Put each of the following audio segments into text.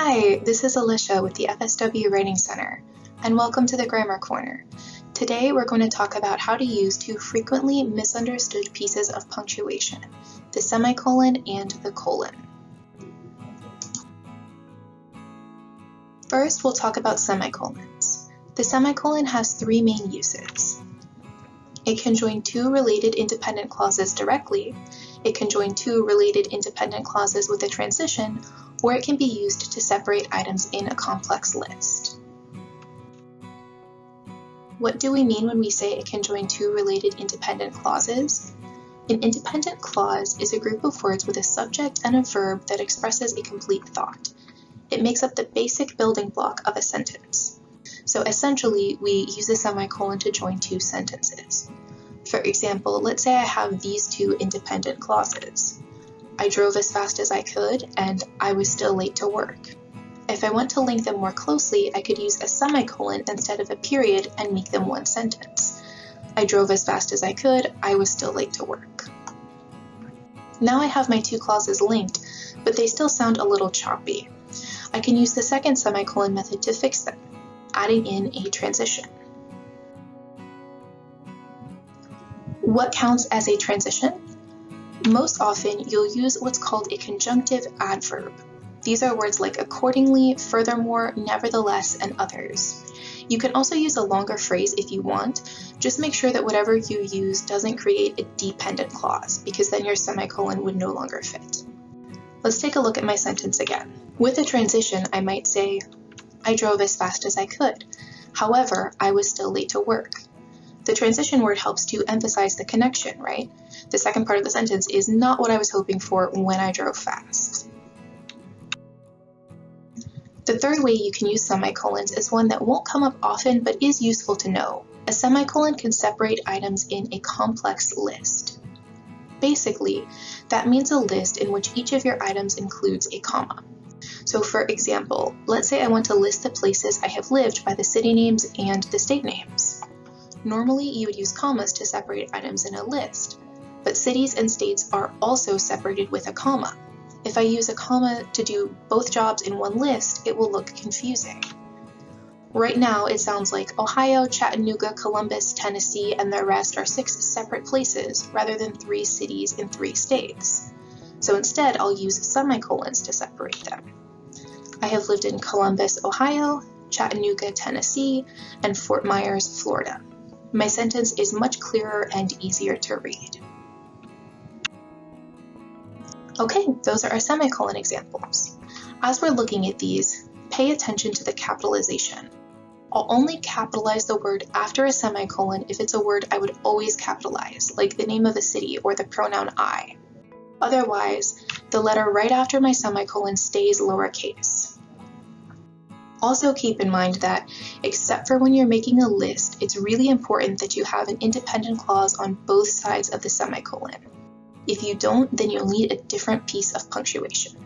Hi, this is Alicia with the FSW Writing Center, and welcome to the Grammar Corner. Today we're going to talk about how to use two frequently misunderstood pieces of punctuation, the semicolon and the colon. First, we'll talk about semicolons. The semicolon has three main uses. It can join two related independent clauses directly, it can join two related independent clauses with a transition, or it can be used to separate items in a complex list. What do we mean when we say it can join two related independent clauses? An independent clause is a group of words with a subject and a verb that expresses a complete thought. It makes up the basic building block of a sentence. So essentially, we use a semicolon to join two sentences. For example, let's say I have these two independent clauses. I drove as fast as I could, and I was still late to work. If I want to link them more closely, I could use a semicolon instead of a period and make them one sentence. I drove as fast as I could, I was still late to work. Now I have my two clauses linked, but they still sound a little choppy. I can use the second semicolon method to fix them, adding in a transition. What counts as a transition? Most often, you'll use what's called a conjunctive adverb. These are words like accordingly, furthermore, nevertheless, and others. You can also use a longer phrase if you want. Just make sure that whatever you use doesn't create a dependent clause, because then your semicolon would no longer fit. Let's take a look at my sentence again. With a transition, I might say, I drove as fast as I could. However, I was still late to work. The transition word helps to emphasize the connection, right? The second part of the sentence is not what I was hoping for when I drove fast. The third way you can use semicolons is one that won't come up often but is useful to know. A semicolon can separate items in a complex list. Basically, that means a list in which each of your items includes a comma. So for example, let's say I want to list the places I have lived by the city names and the state names. Normally, you would use commas to separate items in a list, but cities and states are also separated with a comma. If I use a comma to do both jobs in one list, it will look confusing. Right now, it sounds like Ohio, Chattanooga, Columbus, Tennessee, and the rest are 6 separate places rather than 3 cities in 3 states. So instead, I'll use semicolons to separate them. I have lived in Columbus, Ohio, Chattanooga, Tennessee, and Fort Myers, Florida. My sentence is much clearer and easier to read. Okay, those are our semicolon examples. As we're looking at these, pay attention to the capitalization. I'll only capitalize the word after a semicolon if it's a word I would always capitalize, like the name of a city or the pronoun I. Otherwise, the letter right after my semicolon stays lowercase. Also keep in mind that, except for when you're making a list, it's really important that you have an independent clause on both sides of the semicolon. If you don't, then you'll need a different piece of punctuation.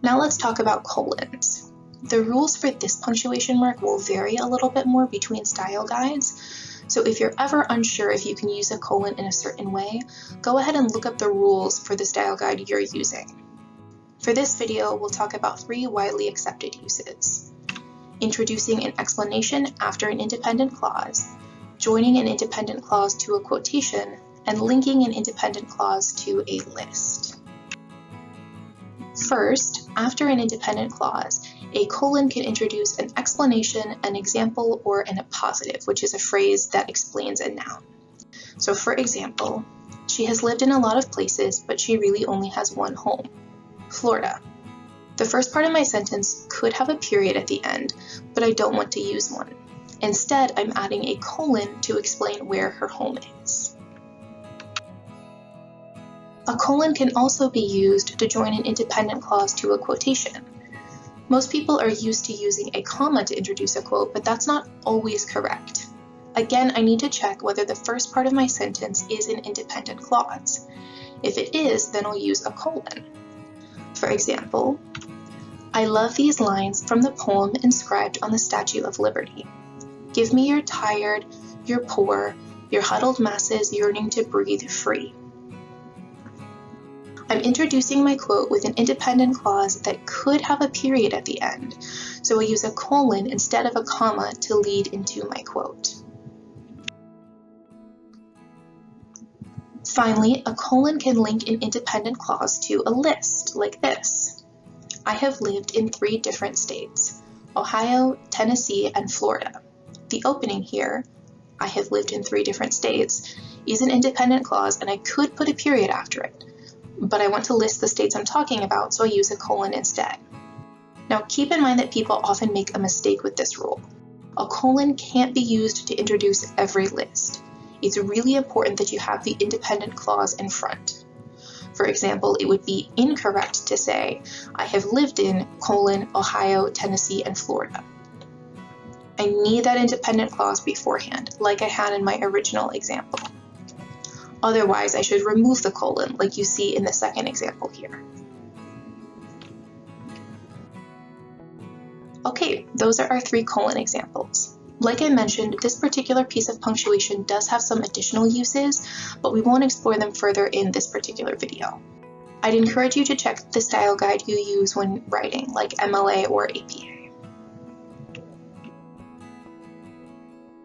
Now let's talk about colons. The rules for this punctuation mark will vary a little bit more between style guides, so if you're ever unsure if you can use a colon in a certain way, go ahead and look up the rules for the style guide you're using. For this video, we'll talk about 3 widely accepted uses: introducing an explanation after an independent clause, joining an independent clause to a quotation, and linking an independent clause to a list. First, after an independent clause, a colon can introduce an explanation, an example, or an appositive, which is a phrase that explains a noun. So for example, she has lived in a lot of places, but she really only has one home. Florida. The first part of my sentence could have a period at the end, but I don't want to use one. Instead, I'm adding a colon to explain where her home is. A colon can also be used to join an independent clause to a quotation. Most people are used to using a comma to introduce a quote, but that's not always correct. Again, I need to check whether the first part of my sentence is an independent clause. If it is, then I'll use a colon. For example, I love these lines from the poem inscribed on the Statue of Liberty. Give me your tired, your poor, your huddled masses yearning to breathe free. I'm introducing my quote with an independent clause that could have a period at the end, so I use a colon instead of a comma to lead into my quote. Finally, a colon can link an independent clause to a list, like this. I have lived in 3 different states, Ohio, Tennessee, and Florida. The opening here, I have lived in 3 different states, is an independent clause and I could put a period after it, but I want to list the states I'm talking about, so I use a colon instead. Now keep in mind that people often make a mistake with this rule. A colon can't be used to introduce every list. It's really important that you have the independent clause in front. For example, it would be incorrect to say, I have lived in, Ohio, Tennessee, and Florida. I need that independent clause beforehand, like I had in my original example. Otherwise, I should remove the colon, like you see in the second example here. Okay, those are our 3 colon examples. Like I mentioned, this particular piece of punctuation does have some additional uses, but we won't explore them further in this particular video. I'd encourage you to check the style guide you use when writing, like MLA or APA.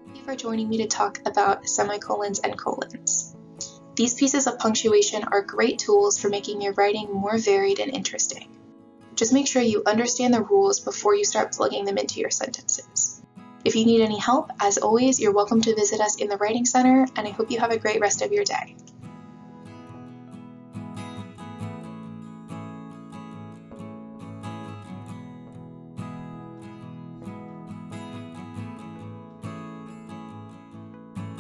Thank you for joining me to talk about semicolons and colons. These pieces of punctuation are great tools for making your writing more varied and interesting. Just make sure you understand the rules before you start plugging them into your sentences. If you need any help, as always, you're welcome to visit us in the Writing Center, and I hope you have a great rest of your day.